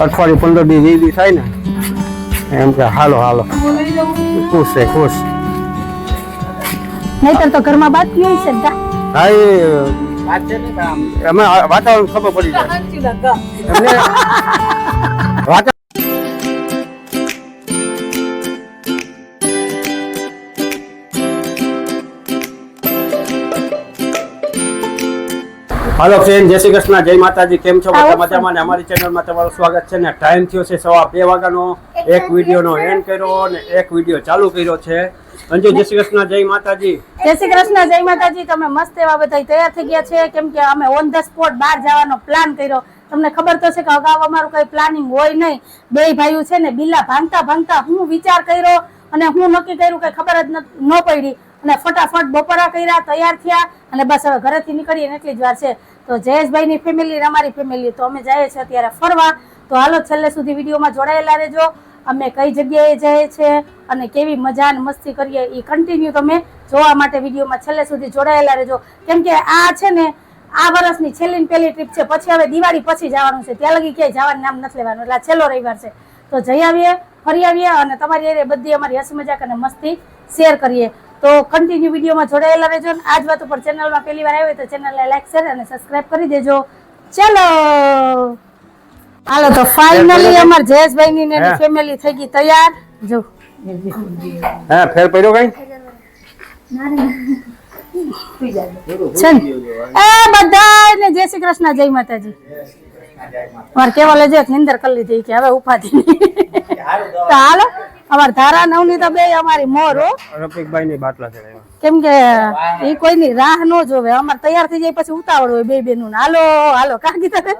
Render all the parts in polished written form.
અઠવાડિયું 15 દી 20 દી થાય ને એમ કે હાલો હાલો ખુશ છે ખુશ. નહીતર તો ઘરમાં બાકી હોય છે ને હા એ અમે વાતાવરણ ખબર પડી જાય એટલે વાતાવરણ હાલો ફ્રેન્ડ, જય શ્રી કૃષ્ણ, જય માતાજી. કેમ છો બધા મજામાં? ને અમારી ચેનલમાં તમારું સ્વાગત છે. ને ટાઈમ થયો છે 2:15 વાગ્યાનો. એક વિડીયોનો એન્ડ કર્યો અને એક વિડીયો ચાલુ કર્યો છે. અંજુ, જય શ્રી કૃષ્ણ, જય માતાજી. જય શ્રી કૃષ્ણ, જય માતાજી. તમે મસ્ત એવા બધા તૈયાર થઈ ગયા છે, કેમ કે અમે ઓન ધ સ્પોટ બહાર જવાનો પ્લાન કર્યો. તમને ખબર તો છે કે અગાઉ અમારું કઈ પ્લાનિંગ હોય નહીં. બે ભાઈઓ છે ને બિલ્લા ભાંગતા ભાંગતા હું વિચાર કર્યો અને હું નક્કી કર્યું કઈ ખબર જ ન પડી અને ફટાફટ બપોરા કર્યા, તૈયાર થયા અને બસ હવે ઘરેથી નીકળીએ એટલી જ વાર છે. તો જયેશભાઈની ફેમિલી અને અમારી ફેમિલી તો અમે જઈએ છીએ અત્યારે ફરવા. તો હાલો છેલ્લે સુધી વિડીયોમાં જોડાયેલા રહેજો. અમે કઈ જગ્યાએ જઈએ છીએ અને કેવી મજા અને મસ્તી કરીએ એ કન્ટિન્યુ તમે જોવા માટે વિડીયોમાં છેલ્લે સુધી જોડાયેલા રહેજો. કેમ કે આ છે ને આ વર્ષની છેલ્લી પહેલી ટ્રીપ છે. પછી હવે દિવાળી પછી જવાનું છે. ત્યાં લગી ક્યાંય જવાનું નામ નથી લેવાનું. એટલે છેલ્લો રવિવાર છે તો જઈ આવીએ, ફરી આવીએ અને તમારી એ બધી અમારી હસી મજાક અને મસ્તી શેર કરીએ. તો કન્ટિન્યુ વિડીયોમાં જોડાયેલા રહેજો. આજ વાત ઉપર ચેનલમાં પહેલી વાર આવ્યો તો ચેનલને લાઈક શેર અને સબસ્ક્રાઇબ કરી દેજો. ચલો હાલો, તો ફાઇનલી અમાર જયેશભાઈ ની ફેમિલી થઈ ગઈ તૈયાર. જો હા, ફેર પડ્યો કઈ એ બધાને જય શ્રી કૃષ્ણ, જય માતાજી. મારે કેવા લેજે નિંદર કરી લીધી કે હવે ઉપાધી તો હાલો. અમાર ધારા નવની તો બે અમારી મોર હો. રફીકભાઈ ની બાટલા ચડાવ્યા કેમ કે એ કોઈની રાહ ન જોવે. અમારે તૈયાર થઈ જાય પછી ઉતાવળ હોય બે બેનું. હાલો હાલો કાકી તમે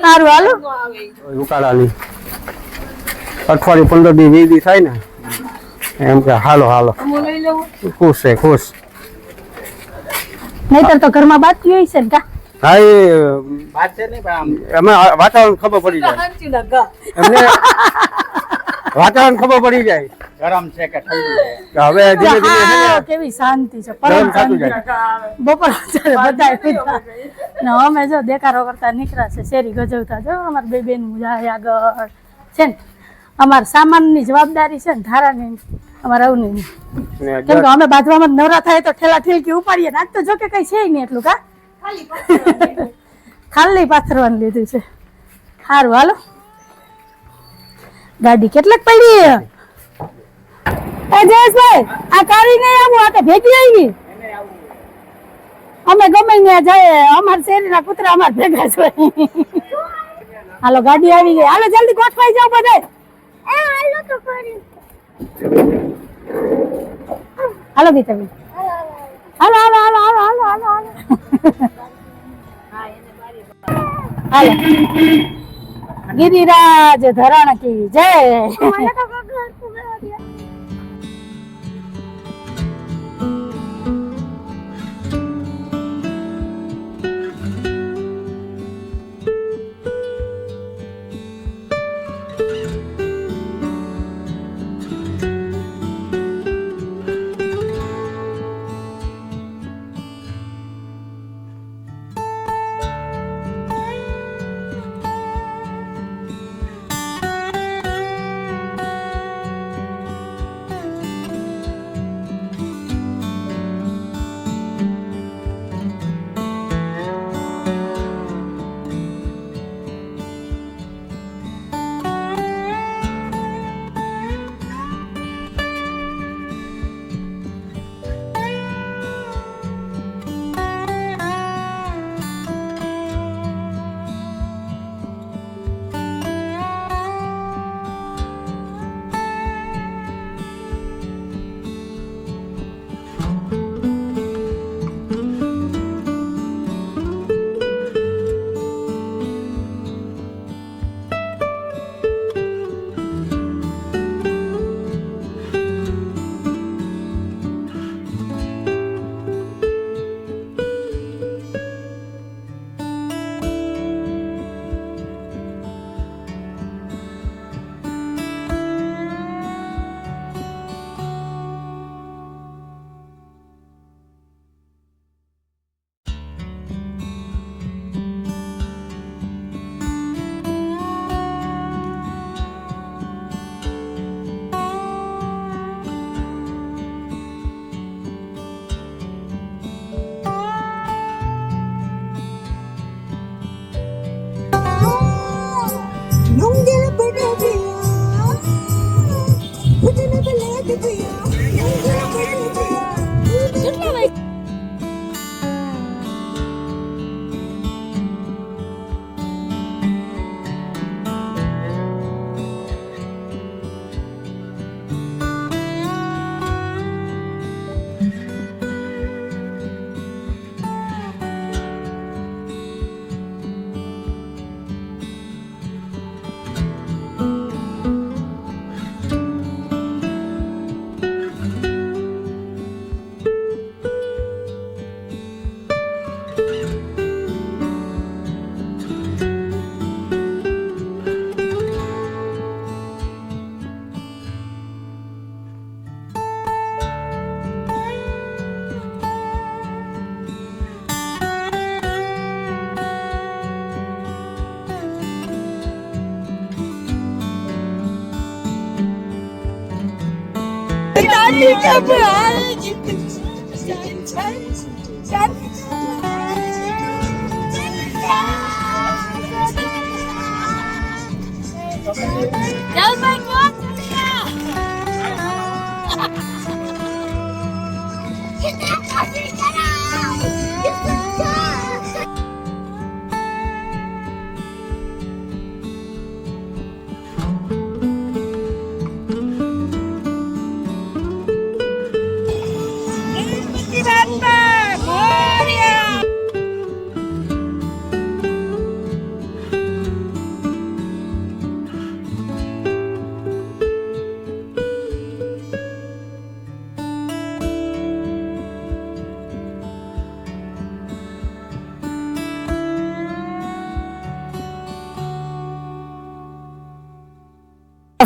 સારું હાલો. ઉકાળાની અઠવાડિયું 15 દી 20 દી થાય ને એમ કે હાલો હાલો ખુશ છે ખુશ. નહીતર તો ઘરમાં બાકી હોય છે ને કા. હા એ અમે વાતાવરણ ખબર પડી જાય એમને વાતાવરણ ખબર પડી જાય ગરમ છે કે ઠંડુ છે. હવે ધીમે ધીમે છે ને કેવી શાંતિ છે. ગરમ થતું જાય. બપોર બધા પીતા ને અમે જો દેખાડો કરતા નીકળ્યા છે શેરી ગજવતા. જો અમાર બે બેન જાય આગળ છે ને. અમાર સામાનની જવાબદારી છે ને ધારાની અમારા અવની. કેમ કે અમે બાજવામાં નવરા થાય તો ઠેલા ઠેલકી ઉપાડીએ. આજ તો જો કે કઈ છે નહીં એટલું કા ખાલી પાથરવાનું લીધું છે. સારું હાલો. ગાડી કેટલાક પડી એ જયેશભાઈ આ કાઢી નહીં આવું. આ તો ભેગી આવી અમે ગમે ત્યાં જાય. અમારા શેરીના કૂતરા અમાર ભેગા જ હોય. હાલો ગાડી આવી ગઈ. હાલો જલ્દી ગોઠવાઈ જાવ બધા. હાલો ગીતા હાલો હાલો હાલો હાલો હાલો હાલો હાલો. ગિરિરાજ ધરણ કી જય.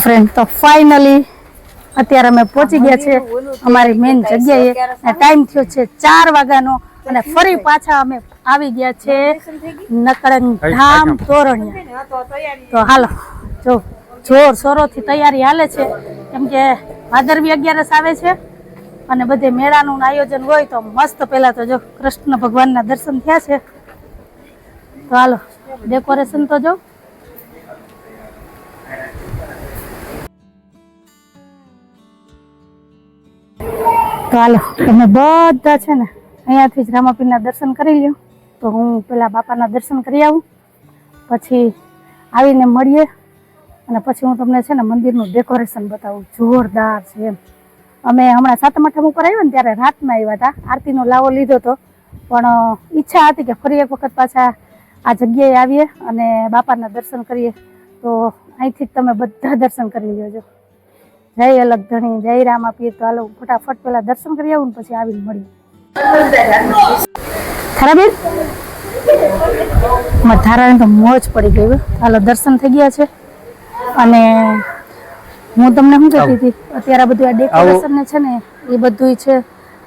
ફ્રેન્ડ તો ફાઇનલી અત્યારે અમે પહોંચી ગયા છે અમારી મેઇન જગ્યાએ ટાઈમ થયો છે 4 વાગ્યાનો અને ફરી પાછા અમે આવી ગયા છે નકળંગ ધામ તોરણિયા. તો હાલો જો જોર શોરોથી તૈયારી હાલે છે કેમ કે ભાદરવી 11 આવે છે અને બધે મેળાનું આયોજન હોય તો મસ્ત. પહેલા તો જો કૃષ્ણ ભગવાનના દર્શન થયા છે તો હાલો ડેકોરેશન તો જો તો હાલો તમે બધા છે ને અહીંયાથી જ રામાપીરના દર્શન કરી લ્યો. તો હું પેલા બાપાના દર્શન કરી આવું પછી આવીને મળીએ અને પછી હું તમને છે ને મંદિરનું ડેકોરેશન બતાવું. જોરદાર છે એમ. અમે હમણાં 7મ 8મ ઉપર આવ્યા ને ત્યારે રાતના આવ્યા હતા, આરતીનો લાવો લીધો હતો, પણ ઈચ્છા હતી કે ફરી એક વખત પાછા આ જગ્યાએ આવીએ અને બાપાના દર્શન કરીએ. તો અહીંથી જ તમે બધા દર્શન કરી લેજો. જય અલગ ધણી, જય રામાપીર. તો હાલો ફટાફટ પેલા દર્શન કરી આવું ને પછી આવીને મળીએ. થારાબેન ધારાને તો મોજ પડી ગઈ. હાલો દર્શન થઈ ગયા છે અને હું તમને શું કહેતી હતી, અત્યારે બધું આ ડેકોરેશન ને છે ને એ બધું છે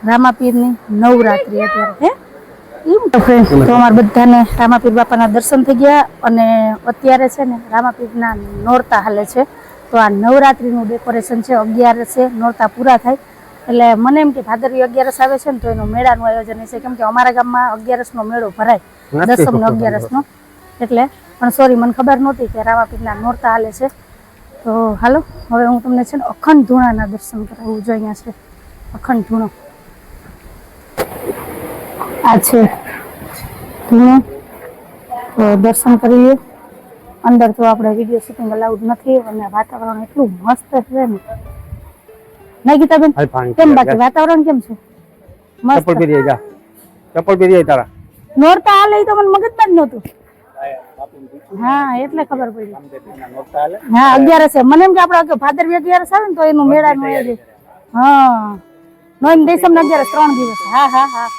રામાપીરની નવરાત્રી અત્યારે હે તો ફ્રેન્ડ. તો અમારા બધાને રામાપીર બાપાના દર્શન થઈ ગયા અને અત્યારે છે ને રામાપીરના નોરતા હાલે છે. તો આ નવરાત્રીનું ડેકોરેશન છે. 11 છે નોરતા પૂરા થાય એટલે મને એમ કે ભાદરવી 11 આવે છે ને તો એનું મેળાનું આયોજન છે, કેમ કે અમારા ગામમાં 11નો મેળો ભરાય, 10મ ને 11નો. એટલે પણ સોરી મને ખબર નહોતી કે રામાપીરના નોરતા હાલે છે. તો હાલો હવે હું તમને છે ને અખંડ ધૂણાના દર્શન કરાવું. જો અહીંયા છે અખંડ ધૂણો, આ છે ધૂણો. તો દર્શન કરીએ. અંદર તો આપણે વિડીયો શૂટિંગ અલાઉડ નથી અને વાતાવરણ એટલું મસ્ત છે ને નહીં ગીતાબેન? કેમ બાકી વાતાવરણ કેમ છે? મસ્ત. ચપ્પલ પહેરી તારા નોરતા હાલે તો મને મગજમાં જ નહોતું. હા એટલે ખબર પડી. હા 11 છે. મને એમ કે આપણે ભાદરવી 11 આવે ને તો એનું મેળાનું આયોજન. હા નોમ દેશમ 11 3 દિવસ. હા હા હા.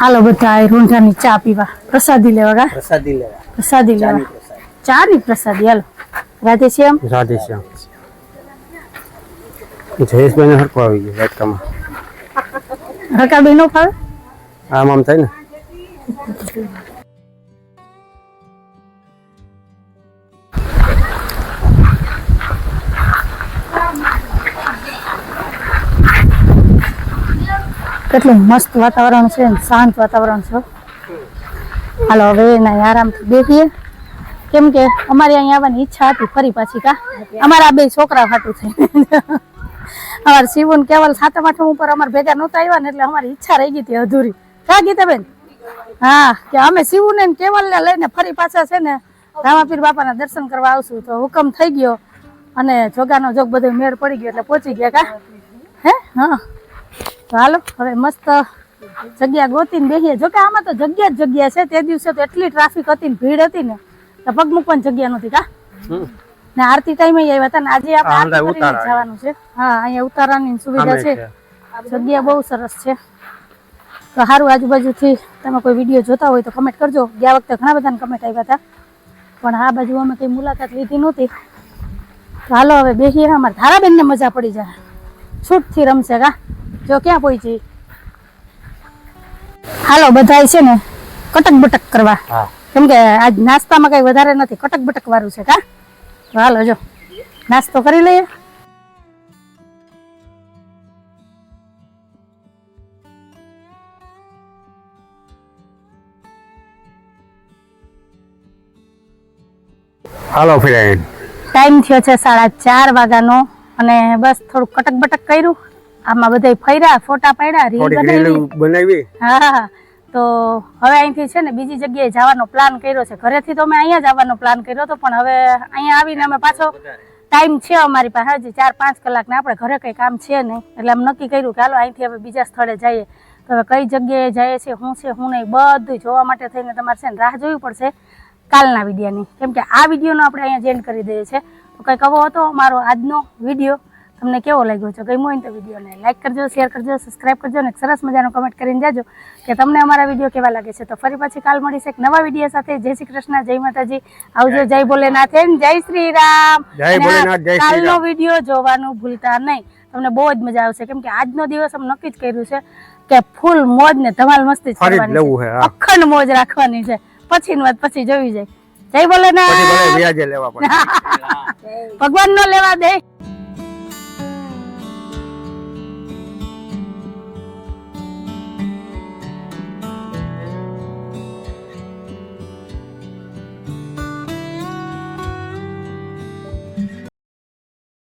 હાલો બધા રૂંઢાની ચા પીવા, પ્રસાદી લેવા. પ્રસાદી લેવા ચા ની પ્રસાદી. હાલો રાધે શ્યામ. રાધે શ્યામ. જયેશભાઈને હરખું આવી ગયું વાટકામાં. હકાબી નો ફાવે આમ થાય ને. કેટલું મસ્ત વાતાવરણ છે ને શાંત વાતાવરણ છે. હાલો હવે એના આરામથી બેસીએ, કેમ કે અમારે અહીંયા આવવાની ઈચ્છા હતી ફરી પાછી. કા અમારા બે છોકરા ફાટું છે. અમારે શિવન કેવલ 7મ 8મ ઉપર અમારે ભેગા નહોતા આવ્યા ને એટલે અમારી ઈચ્છા રહી ગઈ હતી અધૂરી. કા ગીતાબેન? હા, કે અમે શિવને ને કેવલને લઈને ફરી પાછા છે ને રામાપીર બાપાના દર્શન કરવા આવશું. તો હુકમ થઈ ગયો અને જોગાનો જોગ બધો મેળ પડી ગયો એટલે પહોંચી ગયા. કા હે? હા, તો હાલો હવે મસ્ત જગ્યા ગોતીને બેસીએ. જોકે આમાં તો જગ્યા જ જગ્યા છે. તે દિવસે તો એટલી ટ્રાફિક હતી ને ભીડ હતી ને તો પગ મૂકવાની જગ્યા નહોતી. કા ને આરતી ટાઈમે આવ્યા હતા ને આજે આપણે આરતી કરીને જવાનું છે. હા, અહીંયા ઉતારાની સુવિધા છે. જગ્યા બહુ સરસ છે. તો સારું, આજુબાજુથી તમે કોઈ વિડીયો જોતા હોય તો કમેન્ટ કરજો. ગયા વખતે ઘણા બધાને કમેન્ટ આવ્યા હતા પણ આ બાજુ અમે કઈ મુલાકાત લીધી નહોતી. તો હાલો હવે બેસીએ. અમારે ધારાબેનને મજા પડી જાય, છૂટથી રમશે. કા જો ક્યાં પહોંચી. હાલો બધા છે ને કટક બટક કરવા, કેમ કે આજ નાસ્તામાં કઈ વધારે નથી, કટક બટક વાળું છે. કા તો હાલો જો નાસ્તો કરી લઈએ. હાલો ફ્રેન્ડ, ટાઈમ થયો છે 4:30 વાગ્યાનો અને બસ થોડું કટક બટક કર્યું. આમાં બધા ફર્યા, ફોટા પાડ્યા, રીલ બનાવી. હા, તો હવે અહીંથી છે ને બીજી જગ્યાએ જવાનો પ્લાન કર્યો છે. ઘરેથી તો અમે અહીંયા જવાનો પ્લાન કર્યો હતો પણ હવે અહીંયા આવીને અમે પાછો ટાઈમ છે અમારી પાસે હજી 4-5 કલાક ને આપણે ઘરે કઈ કામ છે નહીં એટલે અમે નક્કી કર્યું કે હાલો અહીંથી હવે બીજા સ્થળે જઈએ. તો હવે કઈ જગ્યાએ જઈએ છે, શું છે શું નહીં, બધું જોવા માટે થઈને તમારે છે ને રાહ જોવી પડશે કાલના વિડીયોની, કેમ કે આ વિડીયોનો આપણે અહીંયા એન્ડ કરી દઈએ છીએ. તો કંઈક આવો હતો મારો આજનો વિડીયો. તમને કેવો લાગ્યો છે? ગમ્યો હોય તો વિડીયોને લાઈક કરજો, શેર કરજો, સબસ્ક્રાઈબ કરજો અને સરસ મજાનો કમેન્ટ કરીને જાજો કે તમને અમારા વિડીયો કેવા લાગે છે. તો ફરી પાછી કાલ મળીશ એક નવા વિડીયો સાથે. જય શ્રી કૃષ્ણ, જય માતાજી, આવજો. જય ભોલેનાથ, જય શ્રી રામ. કાલનો વિડીયો જોવાનું ભૂલતા નહીં, તમને બહુ જ મજા આવશે. કેમ કે આજનો દિવસ અમે નક્કી જ કર્યું છે કે ફૂલ મોજ ને ધમાલ મસ્તી કરવાની છે, અખંડ મોજ રાખવાની છે. પછીની વાત પછી જોવી જાય. જય ભોલેનાથ. ભગવાન નો લેવા દે.